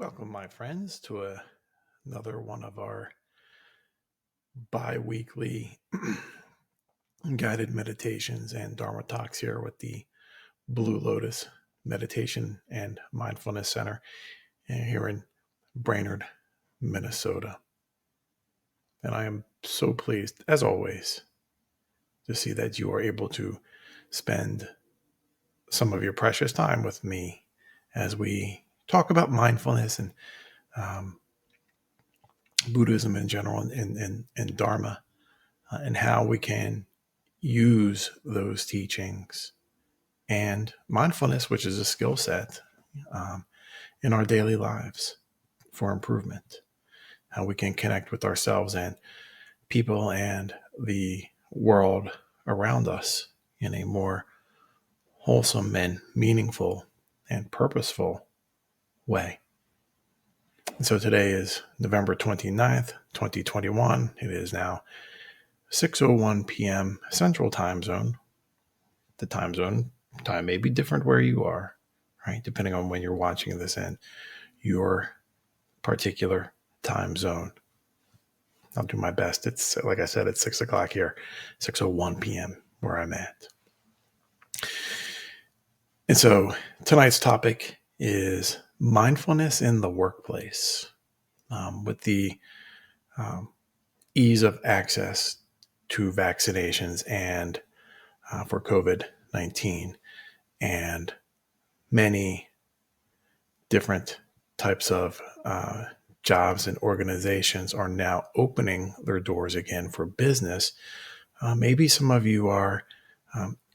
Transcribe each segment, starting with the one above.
Welcome, my friends, to another one of our bi-weekly guided meditations and Dharma talks here with the Blue Lotus Meditation and Mindfulness Center here in Brainerd, Minnesota. And I am so pleased, as always, to see that you are able to spend some of your precious time with me as we talk about mindfulness and Buddhism in general and Dharma and how we can use those teachings and mindfulness, which is a skill set um, in our daily lives for improvement, how we can connect with ourselves and people and the world around us in a more wholesome and meaningful and purposeful way. And so today is November 29th, 2021. It is now 6:01 p.m. Central Time Zone. The time may be different where you are, right? Depending on when you're watching this in your particular time zone. I'll do my best. It's like I said, it's 6 o'clock here, 6:01 p.m. where I'm at. And so tonight's topic is mindfulness in the workplace. With the ease of access to vaccinations and for COVID-19 and many different types of jobs and organizations are now opening their doors again for business. Maybe some of you are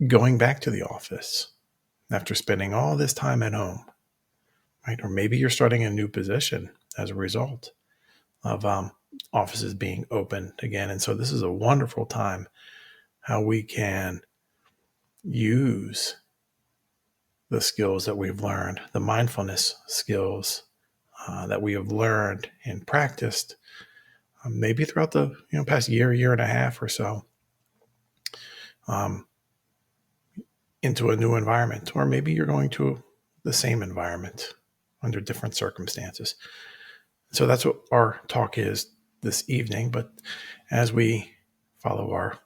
going back to the office after spending all this time at home, right? Or maybe you're starting a new position as a result of offices being open again. And so this is a wonderful time how we can use the skills that we've learned, the mindfulness skills that we have learned and practiced, maybe throughout the past year and a half or so, into a new environment. Or maybe you're going to the same environment under different circumstances. So that's what our talk is this evening. But as we follow our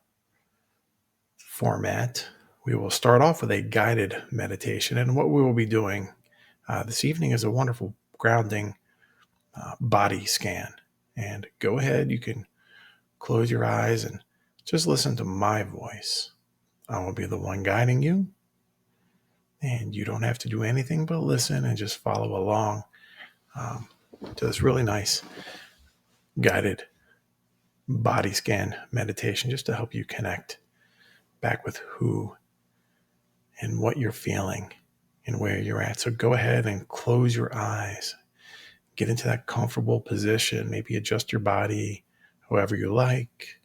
format, we will start off with a guided meditation. And what we will be doing this evening is a wonderful grounding body scan. And go ahead, you can close your eyes and just listen to my voice. I will be the one guiding you. And you don't have to do anything but listen and just follow along to this really nice guided body scan meditation just to help you connect back with who and what you're feeling and where you're at. So go ahead and close your eyes. Get into that comfortable position. Maybe adjust your body however you like.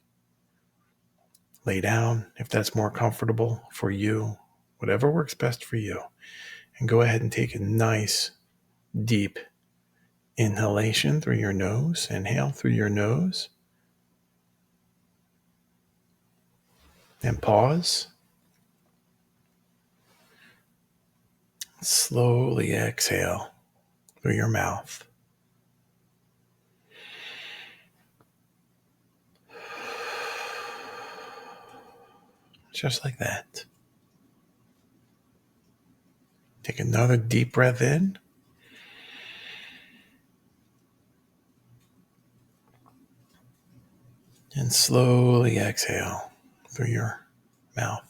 Lay down if that's more comfortable for you. Whatever works best for you. And go ahead and take a nice, deep inhalation through your nose. Inhale through your nose. And pause. Slowly exhale through your mouth. Just like that. Take another deep breath in. And slowly exhale through your mouth.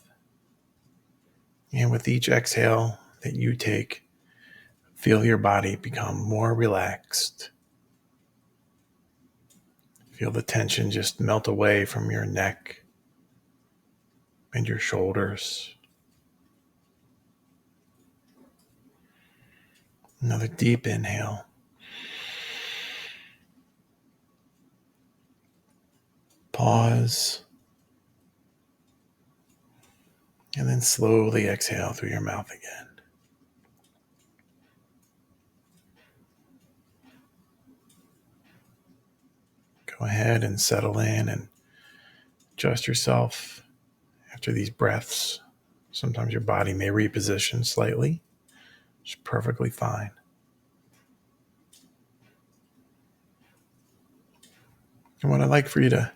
And with each exhale that you take, feel your body become more relaxed. Feel the tension just melt away from your neck and your shoulders. Another deep inhale. Pause. And then slowly exhale through your mouth again. Go ahead and settle in and adjust yourself after these breaths. Sometimes your body may reposition slightly. It's perfectly fine. And what I'd like for you to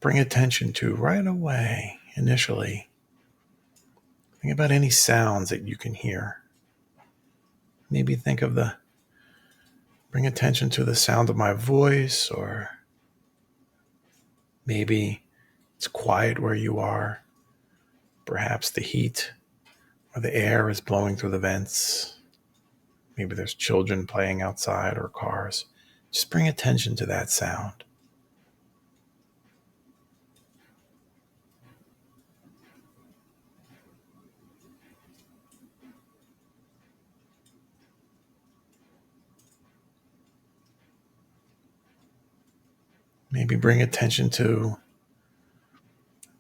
bring attention to right away, initially, think about any sounds that you can hear. Maybe bring attention to the sound of my voice, or maybe it's quiet where you are. Perhaps the heat or the air is blowing through the vents. Maybe there's children playing outside or cars. Just bring attention to that sound. Maybe bring attention to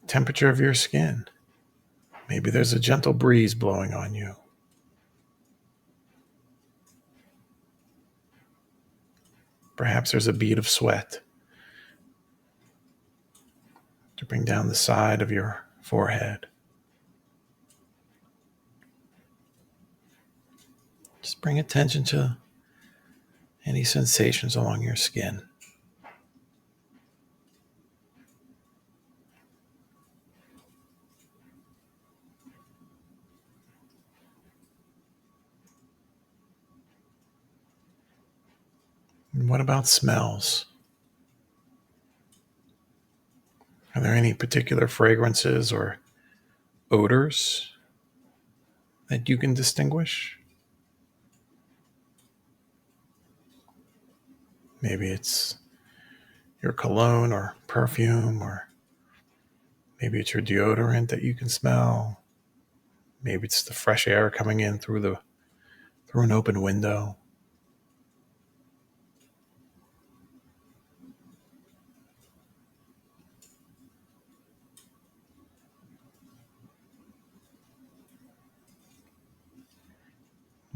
the temperature of your skin. Maybe there's a gentle breeze blowing on you. Perhaps there's a bead of sweat to bring down the side of your forehead. Just bring attention to any sensations along your skin. And what about smells? Are there any particular fragrances or odors that you can distinguish? Maybe it's your cologne or perfume, or maybe it's your deodorant that you can smell. Maybe it's the fresh air coming in through an open window.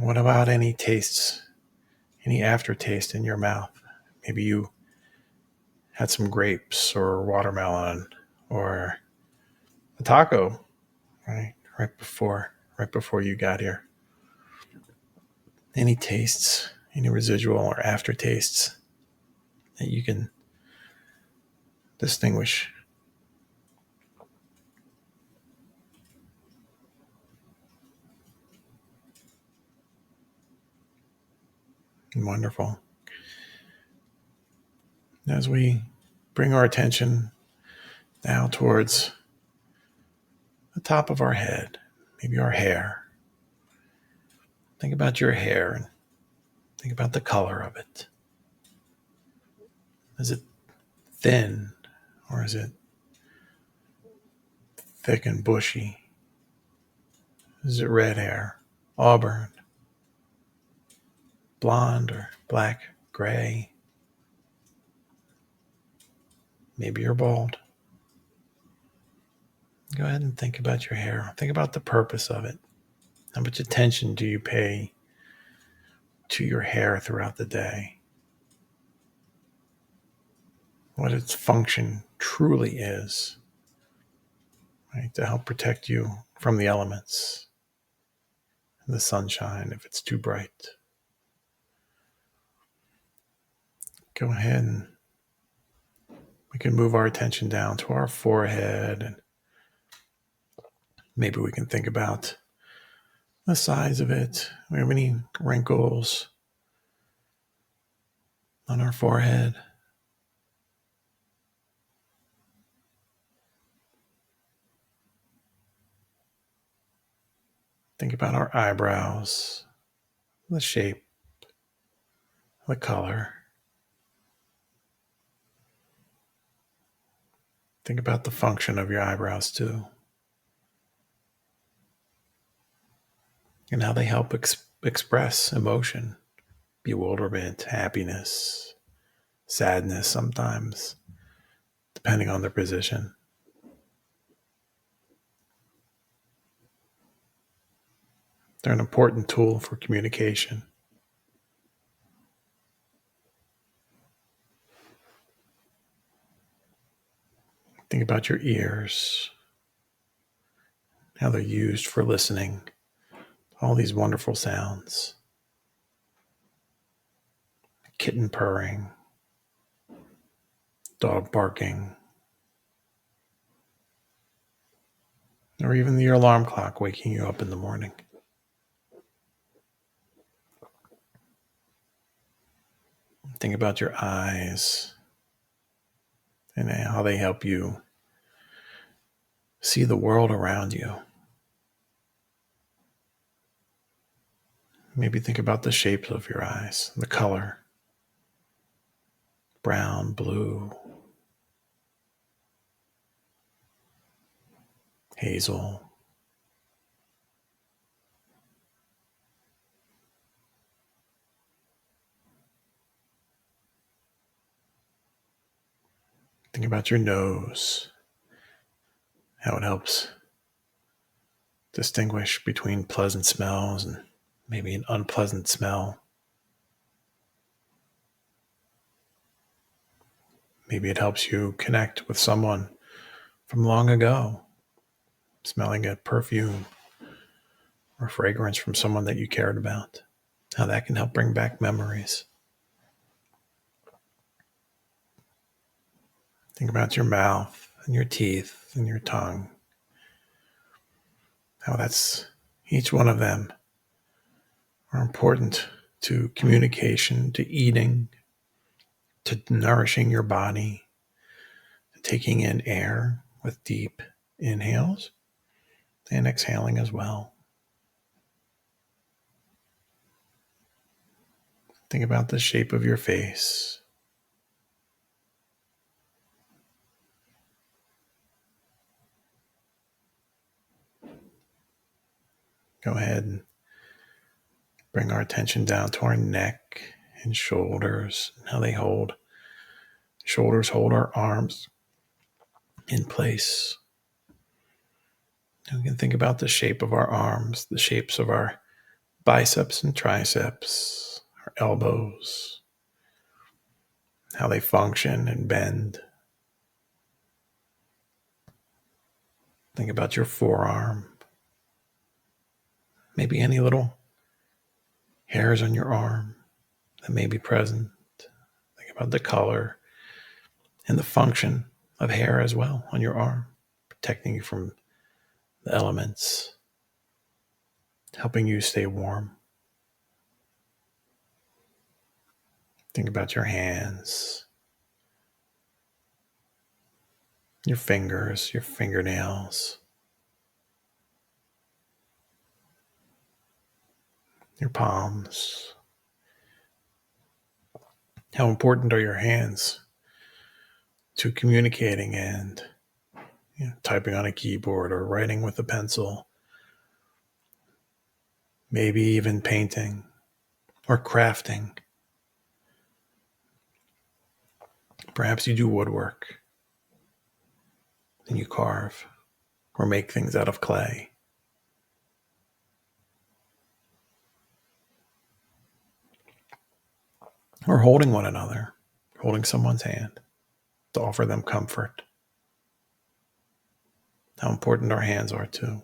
What about any tastes, any aftertaste in your mouth? Maybe you had some grapes or watermelon or a taco, right before you got here. Any tastes, any residual or aftertastes that you can distinguish. Wonderful. As we bring our attention now towards the top of our head, maybe our hair. Think about your hair and think about the color of it. Is it thin or is it thick and bushy? Is it red hair, auburn, blonde or black, gray? Maybe you're bald. Go ahead and think about your hair. Think about the purpose of it. How much attention do you pay to your hair throughout the day? What its function truly is, right? To help protect you from the elements, the sunshine if it's too bright. Go ahead and we can move our attention down to our forehead, and maybe we can think about the size of it. Do we have any wrinkles on our forehead? Think about our eyebrows, the shape, the color. Think about the function of your eyebrows too, and how they help express emotion, bewilderment, happiness, sadness sometimes, depending on their position. They're an important tool for communication. Think about your ears, how they're used for listening to all these wonderful sounds. A kitten purring, dog barking, or even your alarm clock waking you up in the morning. Think about your eyes and how they help you see the world around you. Maybe think about the shapes of your eyes, the color, brown, blue, hazel. Think about your nose, how it helps distinguish between pleasant smells and maybe an unpleasant smell. Maybe it helps you connect with someone from long ago, smelling a perfume or fragrance from someone that you cared about. How that can help bring back memories. Think about your mouth and your teeth and your tongue. How each one of them are important to communication, to eating, to nourishing your body, to taking in air with deep inhales and exhaling as well. Think about the shape of your face. Go ahead and bring our attention down to our neck and shoulders, and how shoulders hold our arms in place. And we can think about the shape of our arms, the shapes of our biceps and triceps, our elbows, how they function and bend. Think about your forearm, maybe any little hairs on your arm that may be present. Think about the color and the function of hair as well on your arm, protecting you from the elements, helping you stay warm. Think about your hands, your fingers, your fingernails, your palms. How important are your hands to communicating and typing on a keyboard or writing with a pencil, maybe even painting or crafting. Perhaps you do woodwork and you carve or make things out of clay. Or holding one another, holding someone's hand to offer them comfort. How important our hands are too.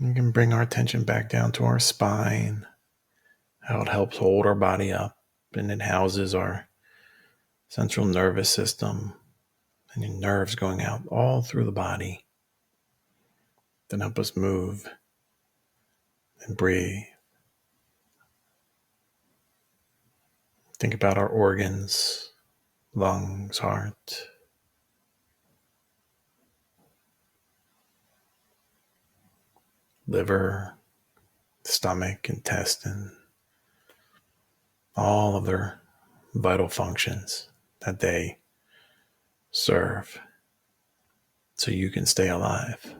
We can bring our attention back down to our spine, how it helps hold our body up, and it houses our central nervous system and your nerves going out all through the body that help us move and breathe. Think about our organs, lungs, heart. Liver, stomach, intestine, all of their vital functions that they serve so you can stay alive.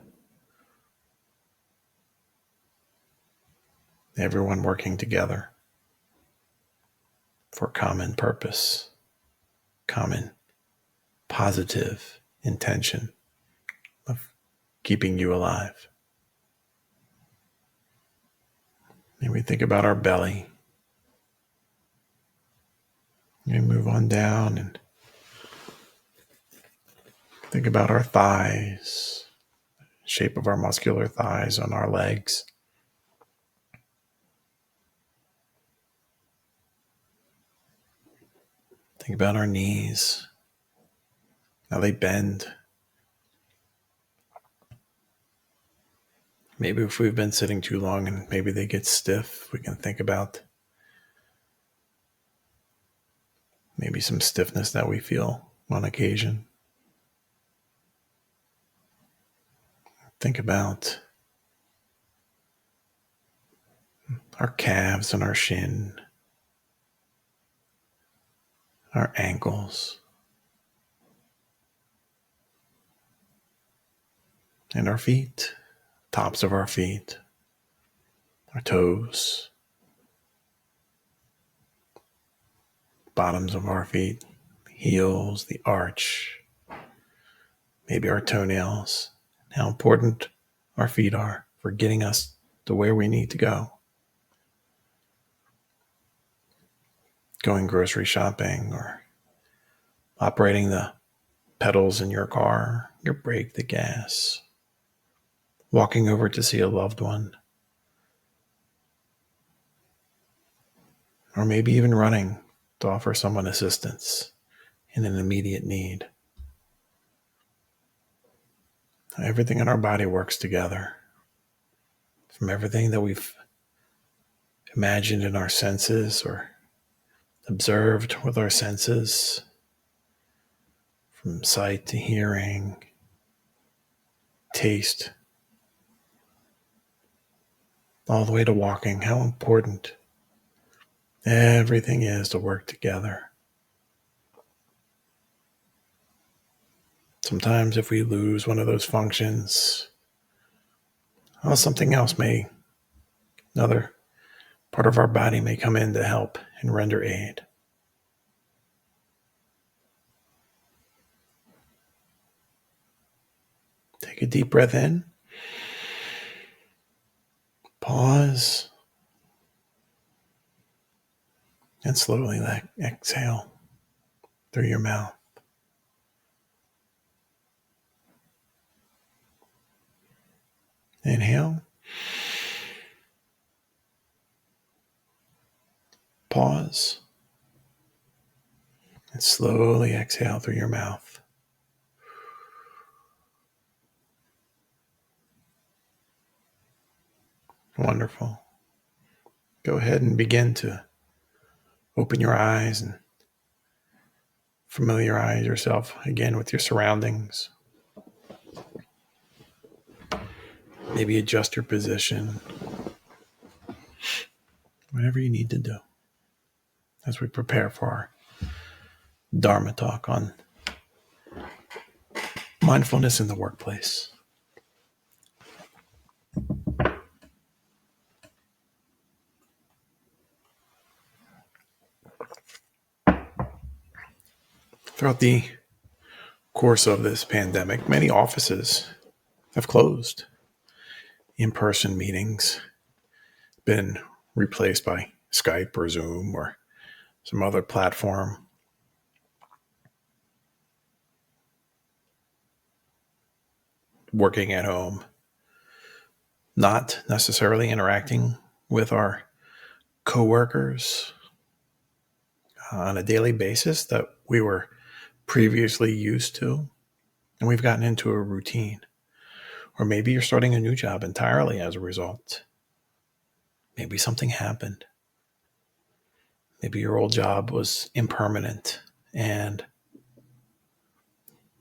Everyone working together for common purpose, common positive intention of keeping you alive. And we think about our belly. We move on down and think about our thighs, shape of our muscular thighs on our legs. Think about our knees, how they bend. Maybe if we've been sitting too long and maybe they get stiff, we can think about maybe some stiffness that we feel on occasion. Think about our calves and our shin, our ankles, and our feet, tops of our feet, our toes, bottoms of our feet, heels, the arch, maybe our toenails, how important our feet are for getting us to where we need to go. Going grocery shopping or operating the pedals in your car, your brake, the gas, walking over to see a loved one, or maybe even running to offer someone assistance in an immediate need. Everything in our body works together. From everything that we've imagined in our senses or observed with our senses, from sight to hearing, taste, all the way to walking, how important everything is to work together. Sometimes if we lose one of those functions, something else another part of our body may come in to help and render aid. Take a deep breath in. Pause. And slowly exhale through your mouth. Inhale. Pause. And slowly exhale through your mouth. Wonderful. Go ahead and begin to open your eyes and familiarize yourself again with your surroundings. Maybe adjust your position. Whatever you need to do as we prepare for our Dharma talk on mindfulness in the workplace. Throughout the course of this pandemic, many offices have closed. In-person meetings been replaced by Skype or Zoom or some other platform. Working at home, not necessarily interacting with our coworkers on a daily basis that we were previously used to, and we've gotten into a routine. Or maybe you're starting a new job entirely as a result. Maybe something happened. Maybe your old job was impermanent and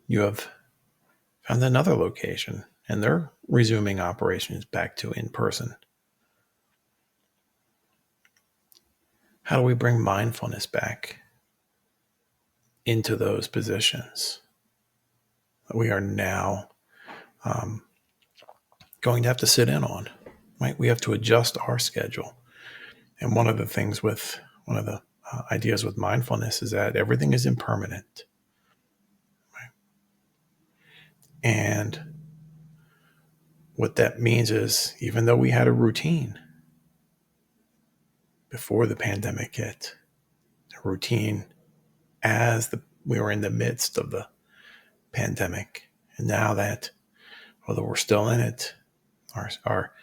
you have found another location and they're resuming operations back to in-person. How do we bring mindfulness back into those positions that we are now going to have to sit in on, right? We have to adjust our schedule. And one of the ideas with mindfulness is that everything is impermanent. Right? And what that means is, even though we had a routine before the pandemic hit, a routine as we were in the midst of the pandemic, and now that, although we're still in it, our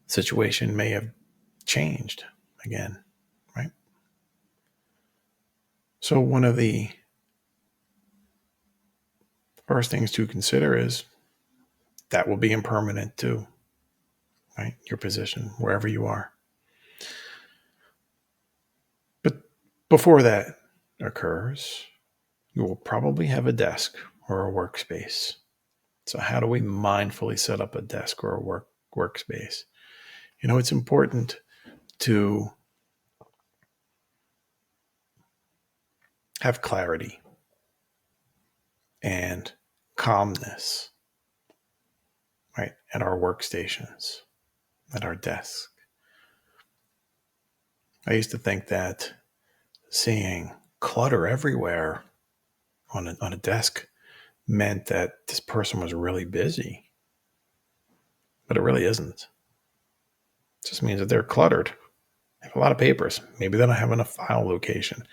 situation may have changed again, right? So one of the first things to consider is that will be impermanent too, right? Your position, wherever you are. But before that occurs, you will probably have a desk or a workspace. So how do we mindfully set up a desk or a workspace? It's important to have clarity and calmness, right, at our workstations, at our desk. I used to think that seeing clutter everywhere on a desk meant that this person was really busy, but it really isn't. It just means that they're cluttered. They have a lot of papers. Maybe they don't have enough file location.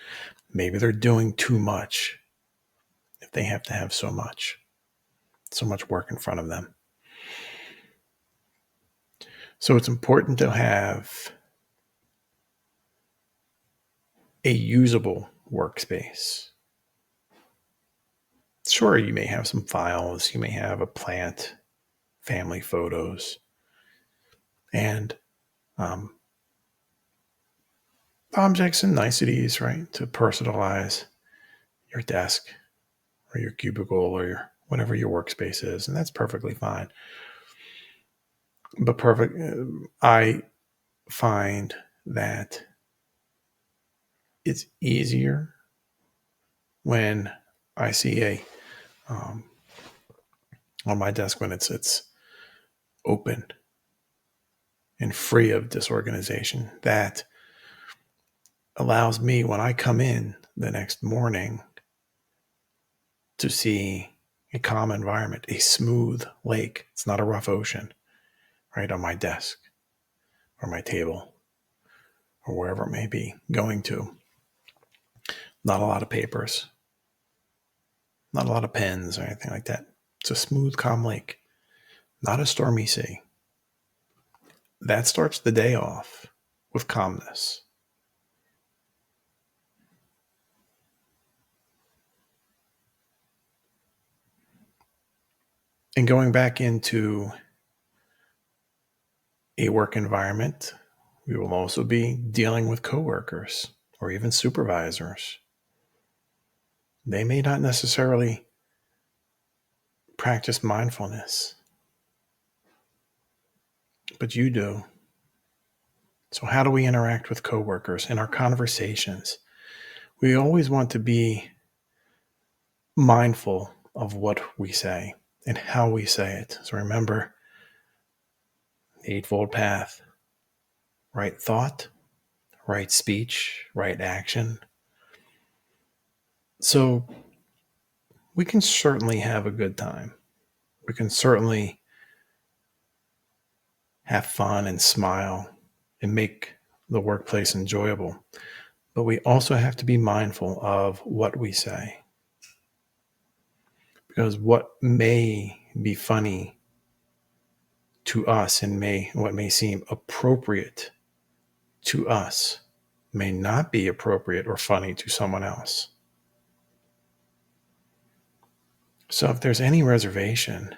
Maybe they're doing too much if they have to have so much work in front of them. So it's important to have a usable workspace. Sure, you may have some files, you may have a plant, family photos, and objects and niceties, right, to personalize your desk or your cubicle or whatever your workspace is, and that's perfectly fine. But I find that it's easier when I see on my desk when it's open and free of disorganization. That allows me, when I come in the next morning, to see a calm environment, a smooth lake. It's not a rough ocean, right, on my desk or my table or wherever it may be going to. Not a lot of papers, not a lot of pens or anything like that. It's a smooth, calm lake, not a stormy sea. That starts the day off with calmness. And going back into a work environment, we will also be dealing with coworkers or even supervisors. They may not necessarily practice mindfulness, but you do. So how do we interact with coworkers in our conversations? We always want to be mindful of what we say and how we say it. So remember the Eightfold Path: right thought, right speech, right action. So we can certainly have a good time. We can certainly have fun and smile and make the workplace enjoyable. But we also have to be mindful of what we say. Because what may be funny to us and what may seem appropriate to us may not be appropriate or funny to someone else. So if there's any reservation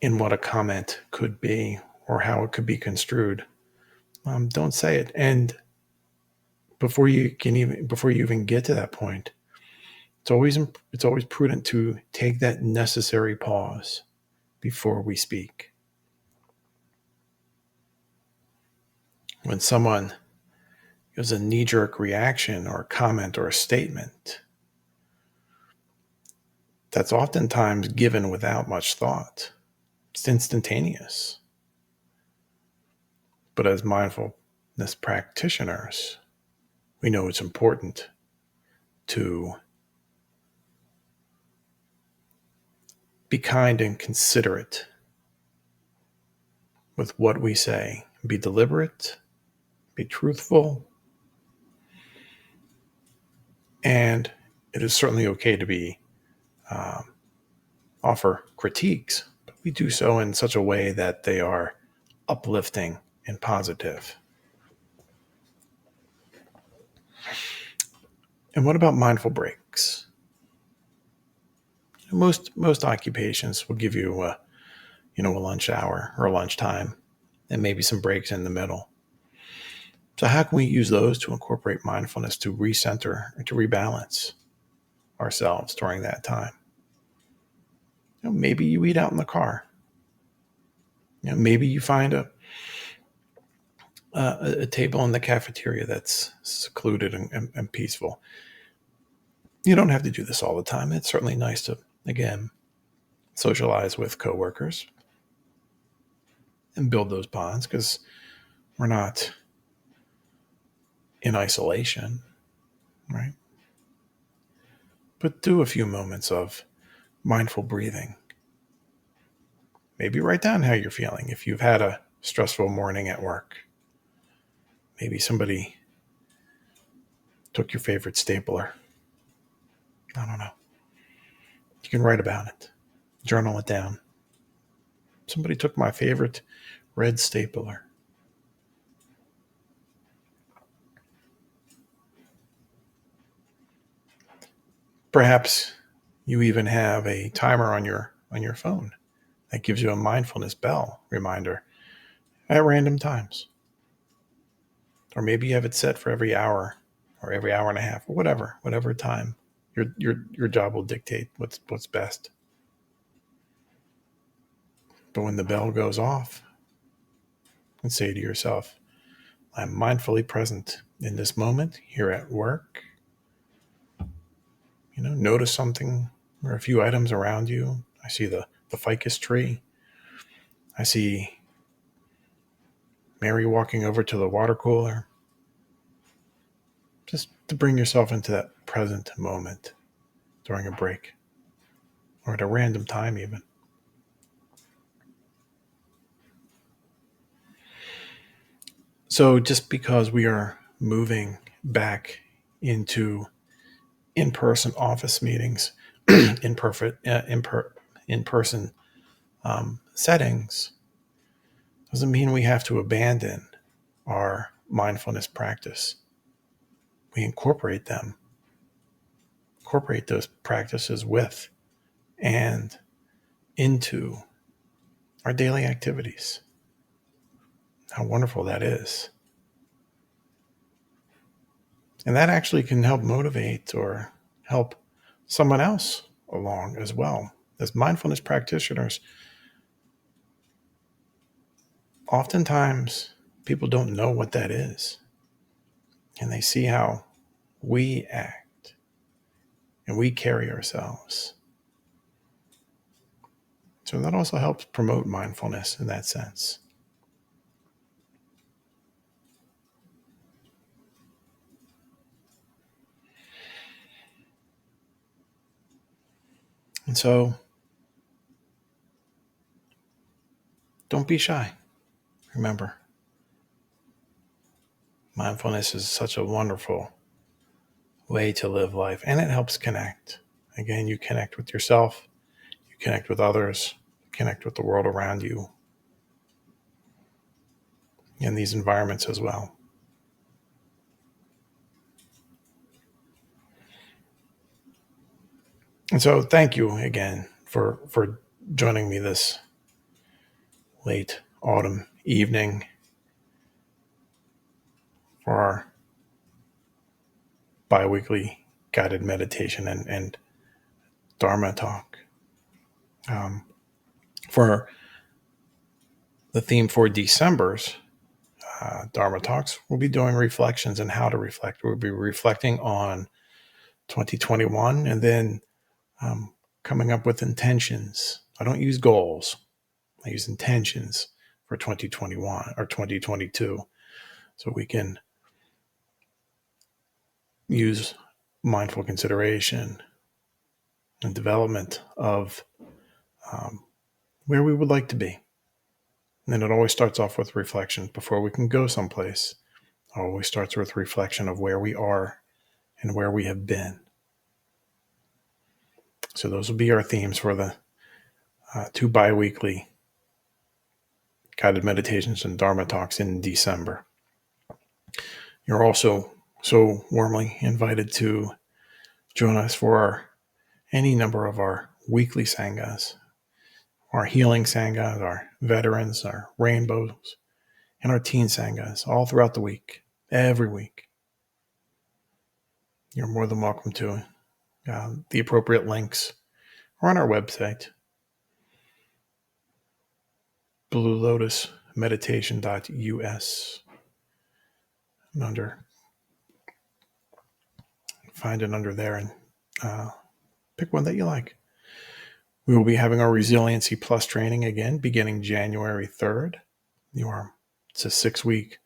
in what a comment could be or how it could be construed, don't say it. And before you even get to that point, it's always prudent to take that necessary pause before we speak. When someone gives a knee-jerk reaction or a comment or a statement, that's oftentimes given without much thought. It's instantaneous. But as mindfulness practitioners, we know it's important to be kind and considerate with what we say. Be deliberate, be truthful, and it is certainly okay to be offer critiques, but we do so in such a way that they are uplifting and positive. And what about mindful breaks? Most occupations will give you a lunch hour or a lunchtime and maybe some breaks in the middle. So how can we use those to incorporate mindfulness to recenter and to rebalance ourselves during that time? Maybe you eat out in the car. Maybe you find a table in the cafeteria that's secluded and peaceful. You don't have to do this all the time. It's certainly nice to, again, socialize with coworkers and build those bonds, because we're not in isolation, right? But do a few moments of mindful breathing. Maybe write down how you're feeling if you've had a stressful morning at work. Maybe somebody took your favorite stapler. I don't know. You can write about it. Journal it down. Somebody took my favorite red stapler. Perhaps you even have a timer on your phone that gives you a mindfulness bell reminder at random times. Or maybe you have it set for every hour or every hour and a half or whatever time your job will dictate what's best. But when the bell goes off, and say to yourself, I'm mindfully present in this moment here at work. Notice something or a few items around you. I see the ficus tree. I see Mary walking over to the water cooler. Just to bring yourself into that present moment during a break or at a random time even. So just because we are moving back into in-person office meetings, in-person settings, doesn't mean we have to abandon our mindfulness practice. We incorporate those practices with and into our daily activities. How wonderful that is. And that actually can help motivate or help someone else along as well. As mindfulness practitioners, oftentimes people don't know what that is. And they see how we act and we carry ourselves. So that also helps promote mindfulness in that sense. And so don't be shy. Remember, mindfulness is such a wonderful way to live life, and it helps connect. Again, you connect with yourself, you connect with others, you connect with the world around you in these environments as well. And so thank you again for joining me this late autumn evening for our bi-weekly guided meditation and Dharma talk. For the theme for December's Dharma talks, we'll be doing reflections and how to reflect. We'll be reflecting on 2021 and then coming up with intentions. I don't use goals. I use intentions for 2021 or 2022. So we can use mindful consideration and development of where we would like to be. And then it always starts off with reflection. Before we can go someplace, it always starts with reflection of where we are and where we have been. So those will be our themes for the 2 bi-weekly guided meditations and Dharma talks in December. You're also so warmly invited to Join us for any number of our weekly sanghas, our healing sanghas, our veterans, our rainbows, and our teen sanghas all throughout the week, every week. You're more than welcome to. The appropriate links are on our website, bluelotusmeditation.us. And find it under there and pick one that you like. We will be having our Resiliency Plus training again beginning January 3rd. It's a 6-week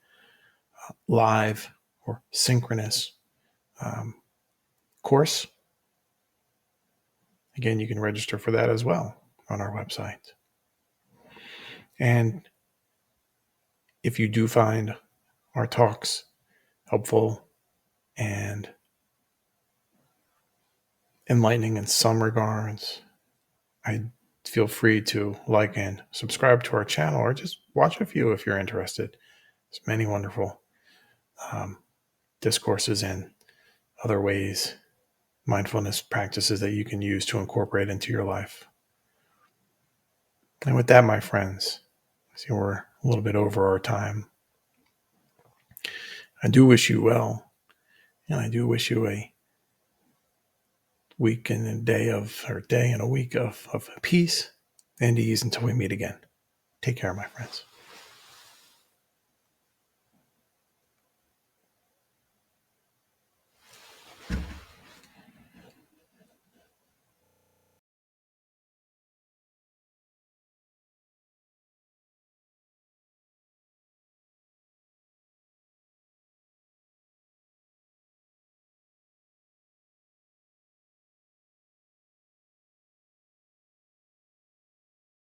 live or synchronous course. Again, you can register for that as well on our website. And if you do find our talks helpful and enlightening in some regards, I feel free to like and subscribe to our channel, or just watch a few if you're interested. There's many wonderful discourses and other ways, mindfulness practices that you can use to incorporate into your life. And with that, my friends, I see we're a little bit over our time. I do wish you well, and I do wish you a week and a day and a week of peace and ease until we meet again. Take care, my friends.